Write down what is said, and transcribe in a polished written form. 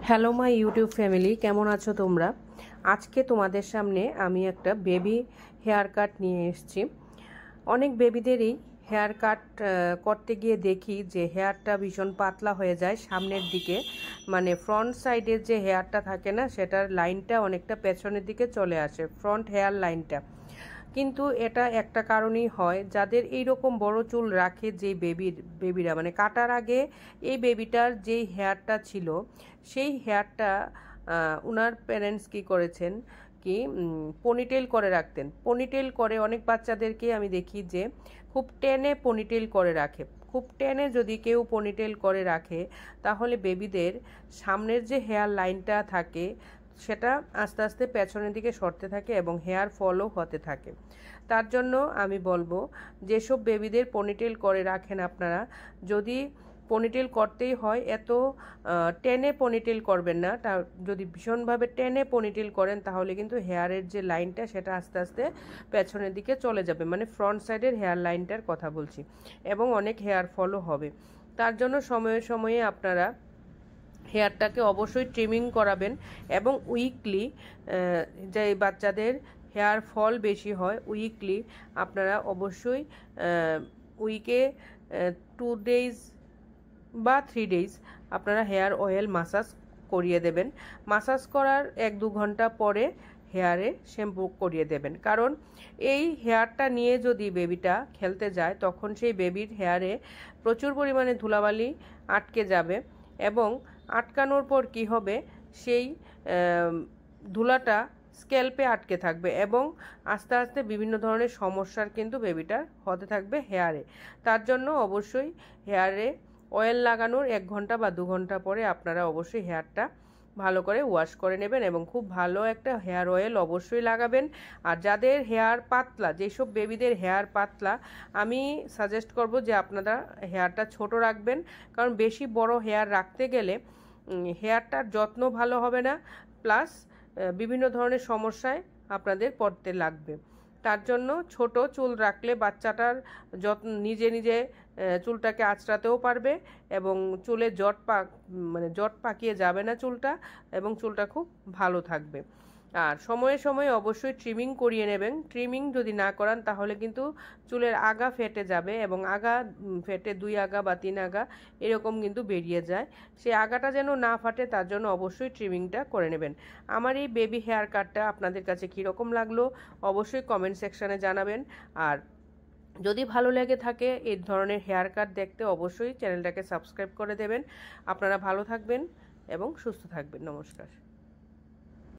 Hello my YouTube family, কেমন আছো তোমরা? আজকে তোমাদের সামনে আমি একটা বেবি হেয়ার কাট নিয়ে এসেছি। অনেক বেবিদেরই হেয়ার কাট করতে গিয়ে দেখি যে হেয়ারটা ভীষণ পাতলা হয়ে যায় সামনের দিকে, মানে ফ্রন্ট সাইডের যে হেয়ারটা থাকে না, সেটার লাইনটা অনেকটা পেছনের দিকে চলে আসে, ফ্রন্ট হেয়ার লাইনটা। কিন্তু এটা একটা কারণেই হয়, যাদের এই রকম বড় চুল রাখে, যে বেবিরা মানে কাটার আগে এই বেবিটার যেই হেয়ারটা ছিল সেই হেয়ারটা ওনার প্যারেন্টস কী করেছেন কি পনিটেল করে রাখতেন। পনিটেল করে অনেক বাচ্চাদেরকে আমি দেখি যে খুব টেনে পনিটেল করে রাখে। খুব টেনে যদি কেউ পনিটেল করে রাখে তাহলে বেবিদের সামনের যে হেয়ার লাইনটা থাকে সেটা আস্তে আস্তে পেছনের দিকে সরতে থাকে এবং হেয়ার ফলও হতে থাকে। তার জন্য আমি বলবো, যেসব বেবিদের পনিটেল করে রাখেন আপনারা, যদি পনিটেল করতেই হয় এত টেনে পনিটেল করবেন না। তা যদি ভীষণভাবে টেনে পনিটেল করেন তাহলে কিন্তু হেয়ারের যে লাইনটা সেটা আস্তে আস্তে পেছনের দিকে চলে যাবে, মানে ফ্রন্ট সাইডের হেয়ার লাইনটার কথা বলছি, এবং অনেক হেয়ার ফলও হবে। তার জন্য সময়ে সময়ে আপনারা হেয়ারটাকে অবশ্যই ট্রিমিং করাবেন এবং উইকলি, যে বাচ্চাদের হেয়ার ফল বেশি হয়, উইকলি আপনারা অবশ্যই উইকে 2 days বা 3 days আপনারা হেয়ার অয়েল মাসাজ করিয়ে দেবেন। মাসাজ করার 1-2 ঘন্টা পরে হেয়ারে শ্যাম্পু করিয়ে দেবেন, কারণ এই হেয়ারটা নিয়ে যদি বেবিটা খেলতে যায় তখন সেই বেবির হেয়ারে প্রচুর পরিমাণে ধুলাবালি আটকে যাবে, এবং আটকানোর পর কি হবে, সেই ধুলাটা স্ক্যাল্পে আটকে থাকবে এবং আস্তে আস্তে বিভিন্ন ধরনের সমস্যার কিন্তু বেবিটার হতে থাকবে হেয়ারে। তার জন্য অবশ্যই হেয়ারে অয়েল লাগানোর 1 ঘন্টা বা 2 ঘন্টা পরে আপনারা অবশ্যই হেয়ারটা ভালো করে ওয়াশ করে নেবেন এবং খুব ভালো একটা হেয়ার অয়েল অবশ্যই লাগাবেন। আর যাদের হেয়ার পাতলা, যেসব বেবিদের হেয়ার পাতলা, আমি সাজেস্ট করব যে আপনারা হেয়ারটা ছোট রাখবেন, কারণ বেশি বড় হেয়ার রাখতে গেলে হেয়ারটার যত্ন ভালো হবে না, প্লাস বিভিন্ন ধরনের সমস্যায় আপনাদের পড়তে লাগবে। তার জন্য ছোট চুল রাখলে বাচ্চাটার যত্ন নিজে নিজে চুলটাকে আঁচড়াতেও পারবে এবং চুলে জট পাকিয়ে যাবে না চুলটা, এবং চুলটা খুব ভালো থাকবে। আর সময়ে সময়ে অবশ্যই ট্রিমিং করিয়ে নেবেন। ট্রিমিং যদি না করান তাহলে কিন্তু চুলের আগা ফেটে যাবে, এবং আগা ফেটে 2 আগা বা 3 আগা এরকম কিন্তু বেরিয়ে যায়। সেই আগাটা যেন না ফাটে তার জন্য অবশ্যই ট্রিমিংটা করে নেবেন। আমার এই বেবি হেয়ার কাটটা আপনাদের কাছে কীরকম লাগলো অবশ্যই কমেন্ট সেকশানে জানাবেন। আর যদি ভালো লেগে থাকে এই ধরনের হেয়ার কাট দেখতে অবশ্যই চ্যানেলটাকে সাবস্ক্রাইব করে দেবেন। আপনারা ভালো থাকবেন এবং সুস্থ থাকবেন। নমস্কার।